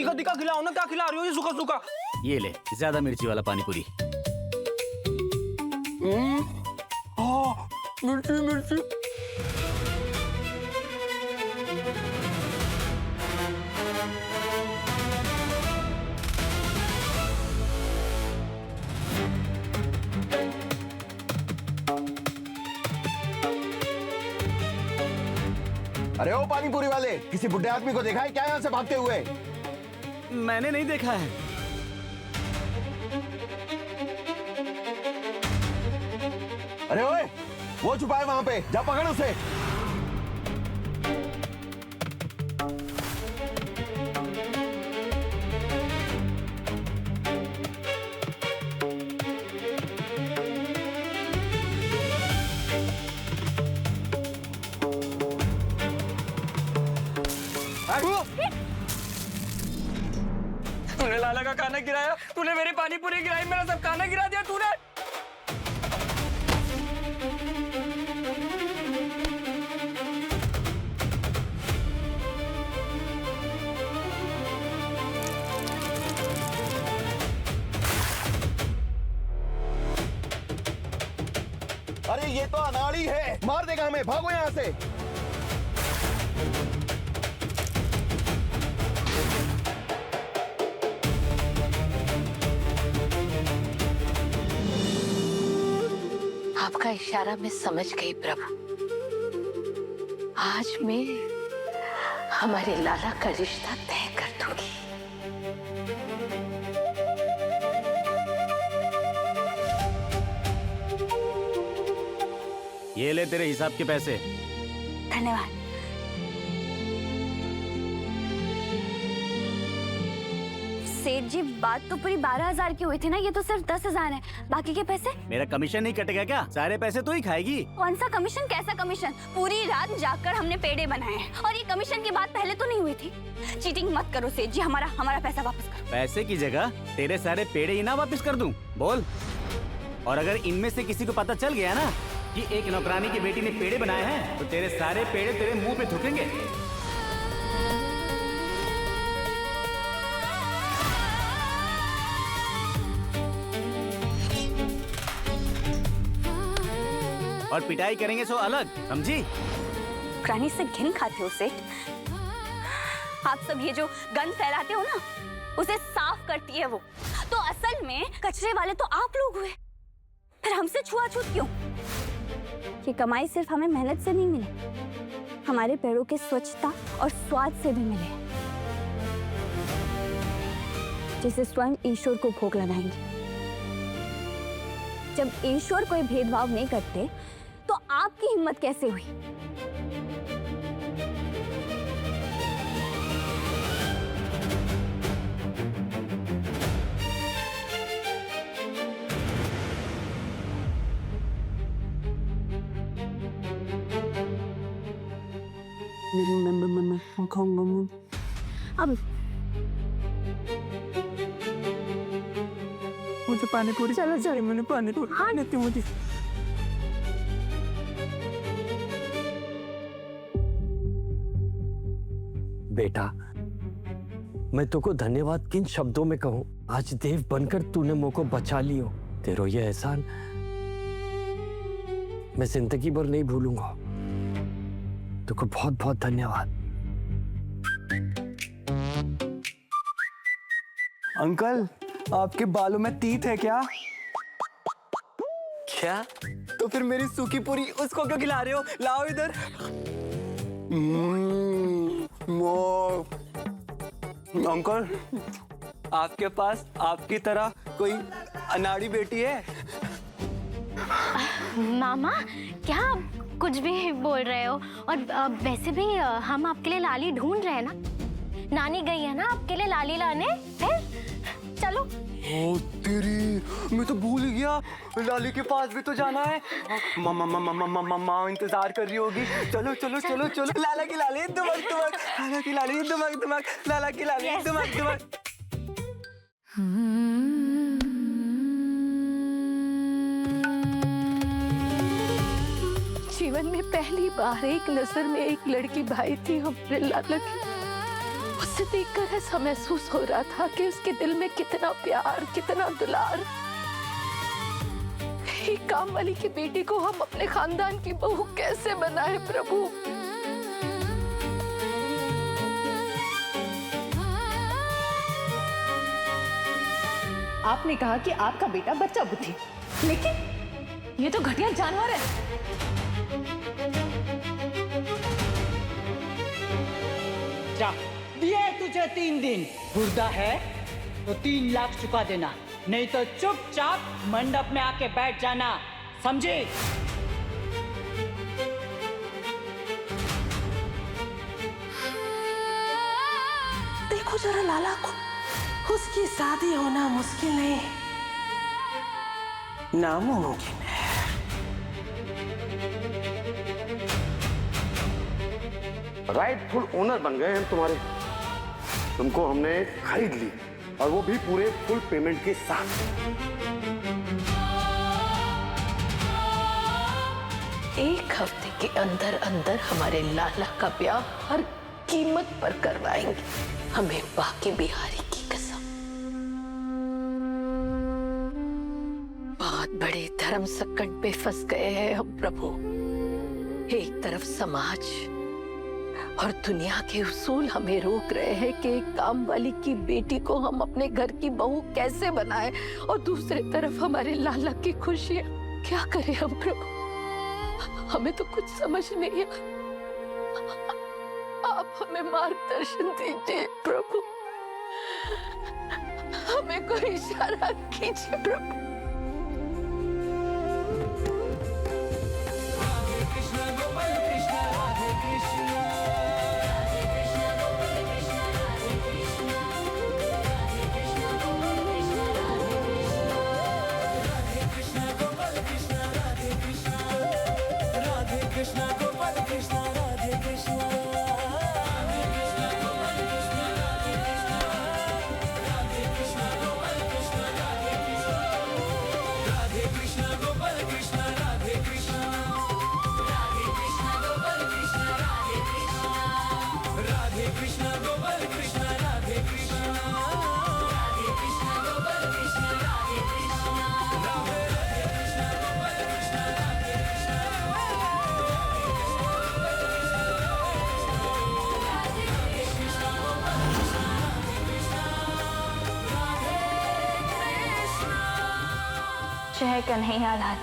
तीखा तीखा खिलाओ ना, क्या खिला रही हो ये सूखा सूखा? ये ले ज्यादा मिर्ची वाला पानी पूरी। मिर्ची मिर्ची। अरे ओ पानी पूरी वाले, किसी बुढ़े आदमी को देखा है क्या यहाँ से भागते हुए? मैंने नहीं देखा है। अरे ओए, वो छुपा है वहां पे, जा पकड़ उसे। तूने लाला का खाना गिराया, तूने मेरी पानी पूरी गिराई, मेरा सब खाना गिरा दिया तूने। अरे ये तो अनाड़ी है, मार देगा हमें, भागो यहाँ से। आपका इशारा मैं समझ गई प्रभु। आज मैं हमारे लाला का रिश्ता तय कर दूंगी। ये ले तेरे हिसाब के पैसे। धन्यवाद। सेठ जी, बात तो पूरी 12,000 की हुई थी ना, ये तो सिर्फ 10,000 है। बाकी के पैसे? मेरा कमीशन नहीं कटेगा क्या? सारे पैसे तो ही खाएगी। कौन सा कमीशन, कैसा कमीशन? पूरी रात जाकर हमने पेड़े बनाए हैं और ये कमीशन की बात पहले तो नहीं हुई थी। चीटिंग मत करो सेठ जी, हमारा पैसा वापस करो। पैसे की जगह तेरे सारे पेड़े ही ना वापस कर दूं? बोल। और अगर इनमें से किसी को पता चल गया ना कि एक नौकरानी की बेटी ने पेड़े बनाए हैं, तो तेरे सारे पेड़े तेरे मुंह पे थूकेंगे। और पिटाई करेंगे सो अलग, समझी? रानी से घिन खाते हो सेठ? आप सब ये जो गंद फैलाते हो ना, उसे साफ करती है वो। तो असल में कचरे वाले तो आप लोग हुए, फिर हमसे छुआछूत क्यों? ये कमाई सिर्फ हमें मेहनत से नहीं मिली, हमारे पैरों के स्वच्छता और स्वाद से भी मिले, जिसे स्वयं ईश्वर को भोग लगाएंगे। जब ईश्वर कोई भेदभाव नहीं करते, तो आपकी हिम्मत कैसे हुई? मैं खाऊंगा। अब मुझे पानी पूरी। चलो चलो, मैंने पानी पूरी। हाँ देती मुझे। बेटा, मैं तुमको धन्यवाद किन शब्दों में कहूं? आज देव बनकर तूने मुझको बचा लियो। तेरो ये एहसान मैं जिंदगी भर नहीं भूलूंगा। तुमको बहुत बहुत धन्यवाद। अंकल, आपके बालों में तीत है क्या? क्या? तो फिर मेरी सूखी पूरी उसको क्यों खिला रहे हो? लाओ इधर। अंकल, आपके पास आपकी तरह कोई अनाड़ी बेटी है? मामा, क्या आप कुछ भी बोल रहे हो? और वैसे भी हम आपके लिए लाली ढूंढ रहे हैं ना। नानी गई है ना आपके लिए लाली लाने। फिर चलो। ओ तेरी, मैं तो भूल ही गया, लाली के पास भी तो जाना है। मामा इंतजार कर रही होगी। चलो चलो चलो चलो। लाला की लाली दुमक दुमक, लाला की लाली दुमक दुमक, लाला की लाली दुमक दुमक। जीवन में पहली बार एक नजर में एक लड़की भाई थी हमारे लाला की। उस उसे देखकर ऐसा महसूस हो रहा था कि उसके दिल में कितना प्यार, कितना दुलार। एक काम वाली की बेटी को हम अपने खानदान की बहू कैसे बनाए प्रभु। आपने कहा कि आपका बेटा बच्चा बुद्धि, लेकिन ये तो घटिया जानवर है। जा, दिए तुझे 3 दिन। गुर्दा है तो 3 लाख चुका देना, नहीं तो चुपचाप मंडप में आके बैठ जाना, समझे? देखो जरा लाला को, उसकी शादी होना मुश्किल नहीं, नामुमकिन है। राइटफुल ओनर बन गए हम तुम्हारे। तुमको हमने खरीद ली, और वो भी पूरे फुल पेमेंट के साथ। एक हफ्ते के अंदर अंदर हमारे लाला का ब्याह हर कीमत पर करवाएंगे, हमें बाकी बिहारी की कसम। बहुत बड़े धर्म संकट में फंस गए हैं हम प्रभु। एक तरफ समाज और दुनिया के उसूल हमें रोक रहे हैं कि एक काम वाली की बेटी को हम अपने घर की बहू कैसे बनाएं, और दूसरी तरफ हमारे लाला की खुशियां। क्या करें हम प्रभु, हमें तो कुछ समझ नहीं आ। आप हमें मार्गदर्शन दीजिए प्रभु, हमें कोई इशारा कीजिए प्रभु। जय कन्हैया लाल।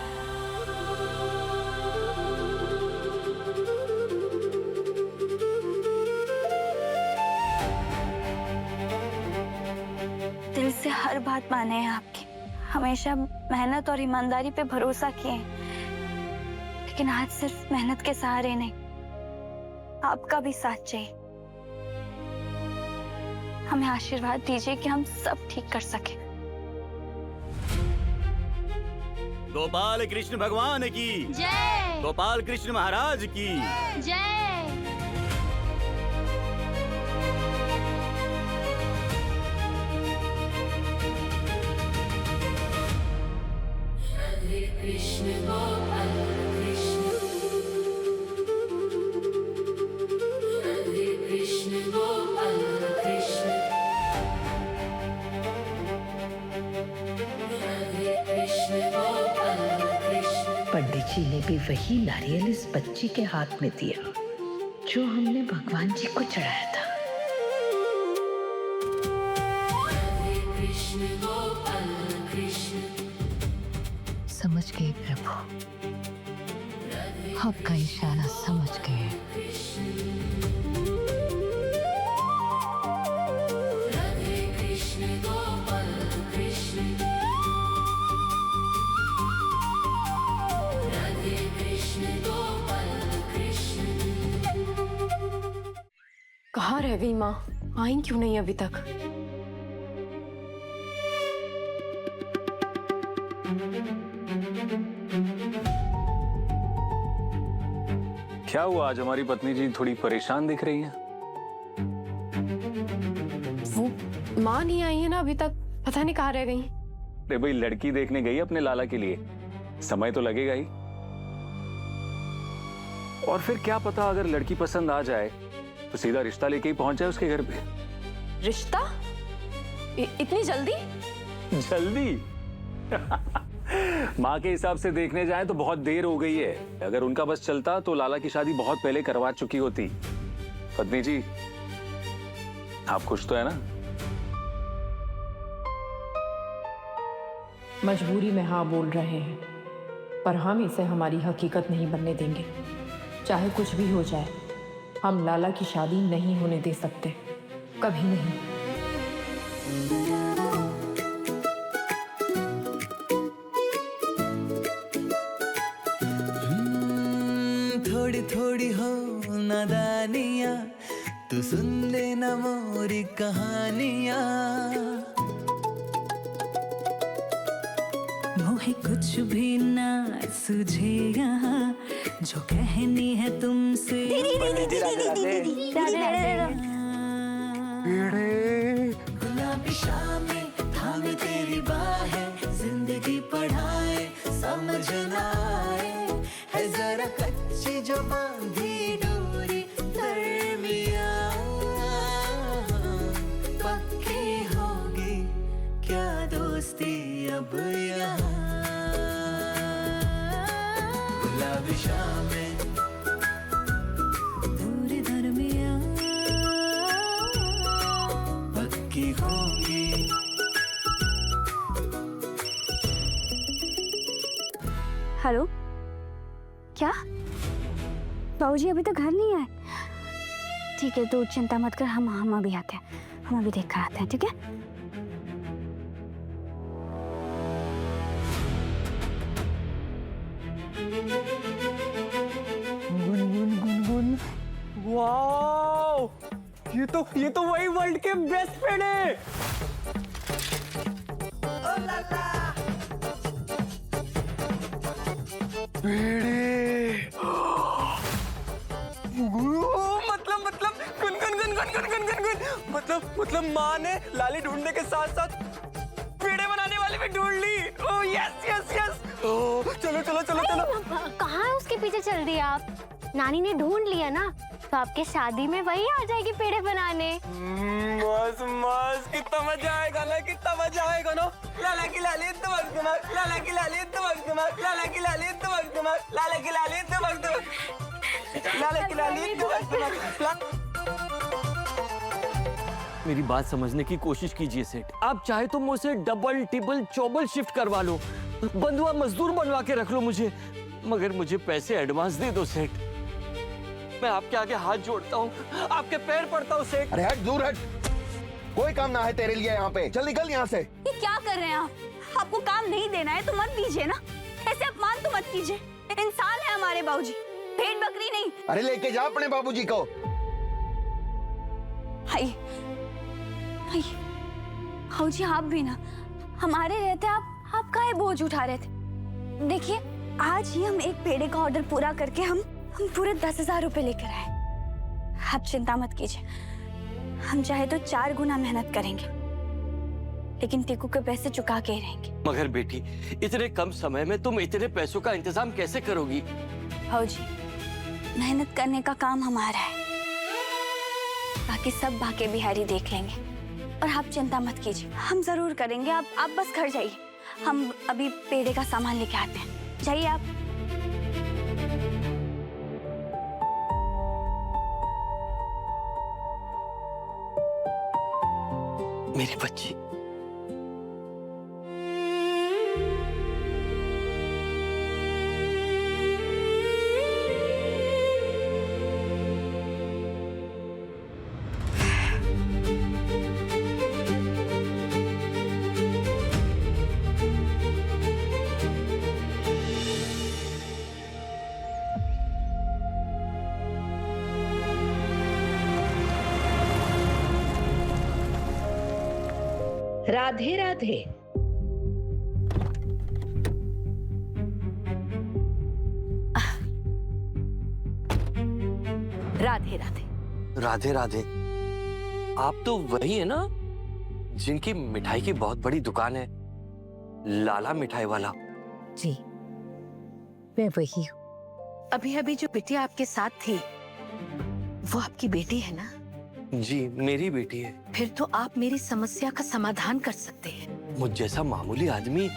दिल से हर बात माने हैं आपकी, हमेशा मेहनत और ईमानदारी पे भरोसा किए हैं, लेकिन आज सिर्फ मेहनत के सहारे नहीं, आपका भी साथ चाहिए। हमें आशीर्वाद दीजिए कि हम सब ठीक कर सके। गोपाल कृष्ण भगवान की जय। गोपाल कृष्ण महाराज की जय। पंडित जी ने भी वही नारियल इस बच्ची के हाथ में दिया जो हमने भगवान जी को चढ़ाया था। समझ गए प्रभु, आपका इशारा समझ गए। कहाँ रह गई माँ, आई क्यों नहीं अभी तक? क्या हुआ, आज हमारी पत्नी जी थोड़ी परेशान दिख रही हैं? वो माँ नहीं आई है ना अभी तक, पता नहीं कहाँ रह गई। अरे भाई, लड़की देखने गई अपने लाला के लिए, समय तो लगेगा ही। और फिर क्या पता, अगर लड़की पसंद आ जाए तो सीधा रिश्ता लेके ही पहुंच जाए उसके घर पे। रिश्ता? इतनी जल्दी? जल्दी? माँ के हिसाब से देखने जाए तो बहुत देर हो गई है। अगर उनका बस चलता तो लाला की शादी बहुत पहले करवा चुकी होती। पत्नी जी, आप खुश तो है ना? मजबूरी में हाँ बोल रहे हैं, पर हम इसे हमारी हकीकत नहीं बनने देंगे। चाहे कुछ भी हो जाए, हम लाला की शादी नहीं होने दे सकते, कभी नहीं। थोड़ी थोड़ी हो नादानियाँ, तू सुन लेना मोरी कहानियाँ। मोहे कुछ भी ना सुझे यहाँ, जो कहनी है तुमसे। गुलाबी शामें थामे तेरी बाहें, जिंदगी पढ़ाए समझ ना आए, है जरा कच्ची जो बांधी डोरी दरमिया। पक्की होगी क्या दोस्ती अब यहाँ। गुलाबी शामें दूरी दरमिया, पक्की होगी। हेलो, क्या बाबूजी अभी तक घर नहीं आए? ठीक है, तो चिंता मत कर, हम अभी आते हैं, हम अभी देख कर आते हैं, ठीक है? वाओ, ये तो वही वर्ल्ड के बेस्ट फ्रेंड है। मतलब माँ ने लाली ढूंढने के साथ साथ पेड़े बनाने वाली भी ढूंढ ली। Oh yes yes yes. Oh चलो चलो चलो चलो। कहाँ है उसके पीछे चल दिए आप? नानी ने ढूंढ लिया ना, तो आपके शादी में वही आ जाएगी पेड़े बनाने। मस्त मस्त, कितना मजा आएगा ना, कितना मजा आएगा ना। लाला की लाली दमक दमक, लाला की लाली दमक दमक, लाला की लाली दमक दमक, लाला की लाली दमक दमक, लाला की लाली दमक दमक। मेरी बात समझने की कोशिश कीजिए सेठ। आप चाहे तो मुझसे डबल टिबल चौबल शिफ्ट करवा लो, बंधुआ मजदूर बनवा के रख लो मुझे, मगर मुझे पैसे एडवांस दे दो सेठ। मैं आपके आगे हाथ जोड़ता हूँ, आपके पैर पड़ता हूँ सेठ। अरे हट, दूर हट, कोई काम ना है तेरे लिए यहाँ पे, चल निकल यहाँ से। ये क्या कर रहे हैं आप? आपको काम नहीं देना है तो मत दीजिए ना, ऐसे अपमान तो मत कीजिए। इंसान है हमारे बाबूजी, भेड़ बकरी नहीं। अरे लेके जा अपने बाबूजी को। हाय बाबूजी, आप भी ना, हमारे रहते आप काहे बोझ उठा रहे थे? देखिए, आज ही हम एक पेड़े का ऑर्डर पूरा करके हम पूरे 10,000 रुपए लेकर आए। आप चिंता मत कीजिए, हम चाहे तो 4 गुना मेहनत करेंगे, लेकिन टीकू के पैसे चुका के ही रहेंगे। मगर बेटी, इतने कम समय में तुम इतने पैसों का इंतजाम कैसे करोगी? बाबूजी, मेहनत करने का काम हमारा है, बाकी सब बाके बिहारी देख लेंगे। और आप चिंता मत कीजिए, हम जरूर करेंगे। आप बस घर जाइए, हम अभी पेड़े का सामान लेके आते हैं। जाइए आप। मेरी बच्ची, राधे राधे। राधे राधे। राधे राधे। आप तो वही है ना जिनकी मिठाई की बहुत बड़ी दुकान है, लाला मिठाई वाला? जी, मैं वही हूँ। अभी अभी जो बिटिया आपके साथ थी, वो आपकी बेटी है ना? जी मेरी बेटी है। फिर तो आप मेरी समस्या का समाधान कर सकते हैं। मुझ जैसा मामूली आदमी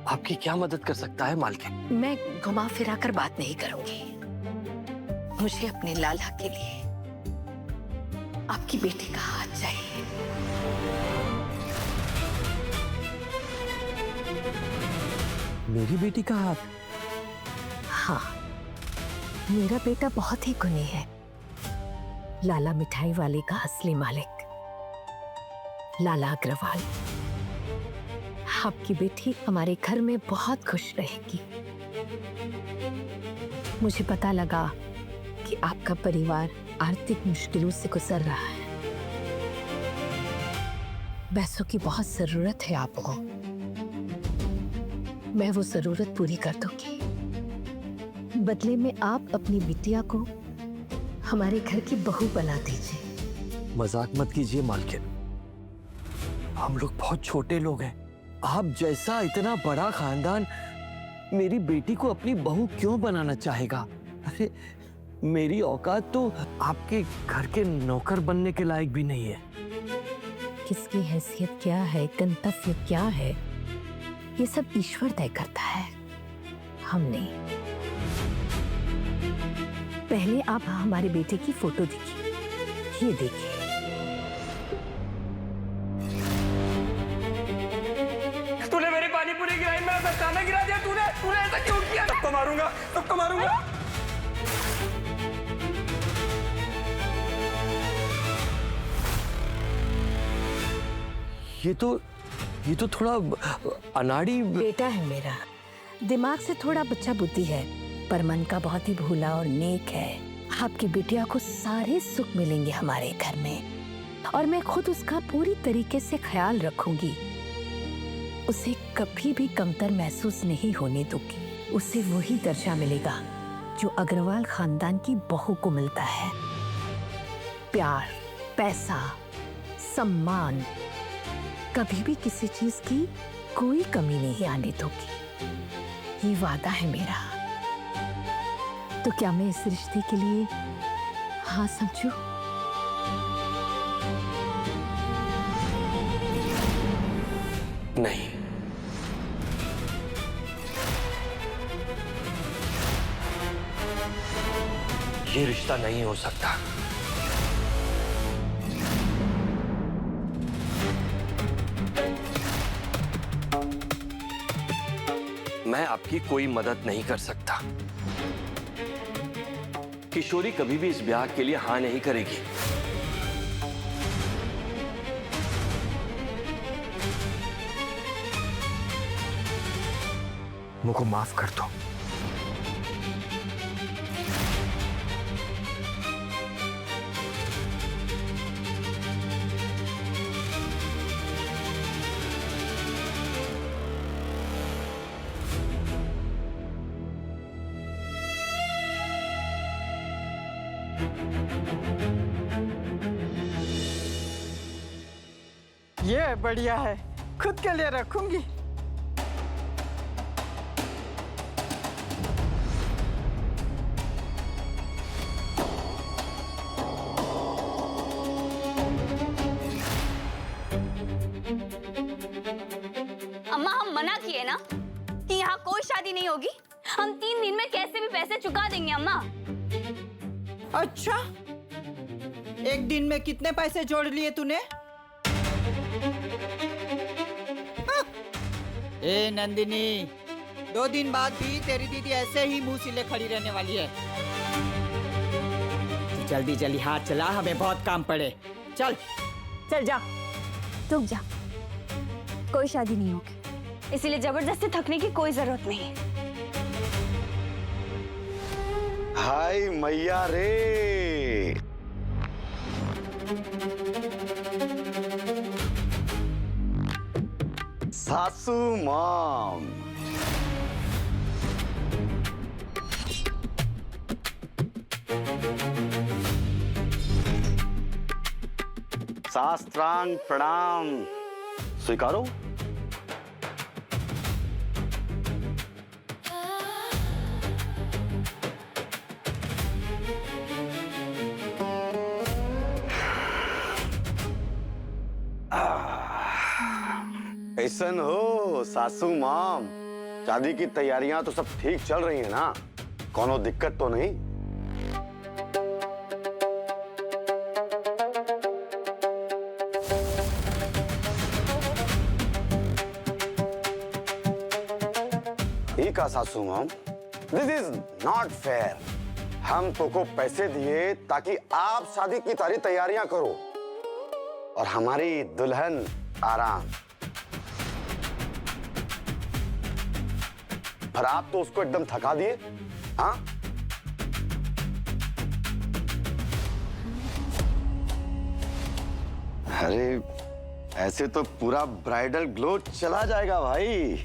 आपकी क्या मदद कर सकता है मालकिन? मैं घुमा फिरा कर बात नहीं करूंगी। मुझे अपने लाला के लिए आपकी बेटी का हाथ चाहिए। मेरी बेटी का हाथ? हाँ, मेरा बेटा बहुत ही गुणी है। लाला मिठाई वाले का असली मालिक लाला अग्रवाल। आपकी बेटी हमारे घर में बहुत खुश रहेगी। मुझे पता लगा कि आपका परिवार आर्थिक मुश्किलों से गुजर रहा है। पैसों की बहुत जरूरत है आपको। मैं वो जरूरत पूरी कर दूंगी। बदले में आप अपनी बिटिया को हमारे घर की बहू बना दीजिए। मजाक मत कीजिए मालकिन, हम लोग बहुत छोटे लोग हैं। आप जैसा इतना बड़ा खानदान मेरी बेटी को अपनी बहू क्यों बनाना चाहेगा? अरे मेरी औकात तो आपके घर के नौकर बनने के लायक भी नहीं है। किसकी हैसियत क्या है, गंतव्य क्या है, ये सब ईश्वर तय करता है, हम नहीं। पहले आप हमारे बेटे की फोटो देखिए। ये देखिए। तूने मेरी पानी पूरी गिराई, मैं सब खाना गिरा दिया। तूने ऐसा क्यों किया? सबको मारूंगा, सबको मारूंगा। ये तो थोड़ा अनाड़ी बेटा है मेरा। दिमाग से थोड़ा बच्चा बुद्धि है, पर मन का बहुत ही भोला और नेक है। आपकी बिटिया को सारे सुख मिलेंगे हमारे घर में, और मैं खुद उसका पूरी तरीके से ख्याल रखूंगी। उसे कभी भी कमतर महसूस नहीं होने दूंगी। उसे वही दर्जा मिलेगा जो अग्रवाल खानदान की बहू को मिलता है। प्यार, पैसा, सम्मान, कभी भी किसी चीज की कोई कमी नहीं आने दूंगी। ये वादा है मेरा। तो क्या मैं इस रिश्ते के लिए हाँ समझूं? नहीं। ये रिश्ता नहीं हो सकता। मैं आपकी कोई मदद नहीं कर सकता। किशोरी कभी भी इस ब्याह के लिए हाँ नहीं करेगी। मुझको माफ कर दो। ये बढ़िया है, खुद के लिए रखूंगी। अम्मा, हम मना किए ना कि यहाँ कोई शादी नहीं होगी। हम 3 दिन में कैसे भी पैसे चुका देंगे अम्मा। अच्छा, एक दिन में कितने पैसे जोड़ लिए तूने? हाँ। ए नंदिनी, 2 दिन बाद भी तेरी दीदी ऐसे ही मुंह सिले खड़ी रहने वाली है। जल्दी जल्दी हाथ चला, हमें बहुत काम पड़े। चल चल जा, रुक जा। कोई शादी नहीं होगी, इसीलिए जबरदस्ती थकने की कोई जरूरत नहीं। हाय मैया रे। सासू मॉम। शास्त्रांग प्रणाम स्वीकारो। कैसन हो सासू माम? शादी की तैयारियां तो सब ठीक चल रही है ना? कोनो दिक्कत तो नहीं? ठीक है सासू माम, दिस इज नॉट फेयर। हम तुमको पैसे दिए ताकि आप शादी की सारी तैयारियां करो और हमारी दुल्हन आराम। पर आप तो उसको एकदम थका दिए। हाँ, अरे ऐसे तो पूरा ब्राइडल ग्लो चला जाएगा भाई।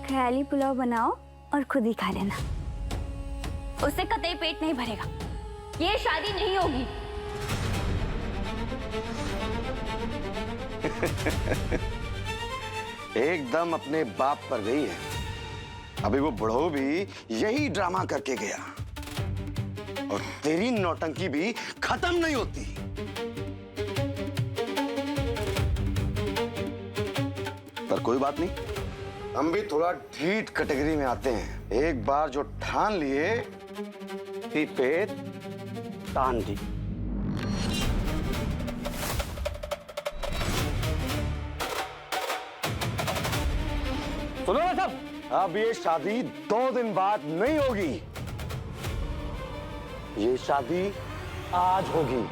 ख्याली पुलाव बनाओ और खुद ही खा लेना, उससे कतई पेट नहीं भरेगा। ये शादी नहीं होगी। एकदम अपने बाप पर गई है। अभी वो बुढ़ो भी यही ड्रामा करके गया और तेरी नौटंकी भी खत्म नहीं होती। पर कोई बात नहीं, हम भी थोड़ा ढीठ कैटेगरी में आते हैं। एक बार जो ठान लिए कि पेट तान दी। सुनो ना सब, अब ये शादी 2 दिन बाद नहीं होगी, ये शादी आज होगी।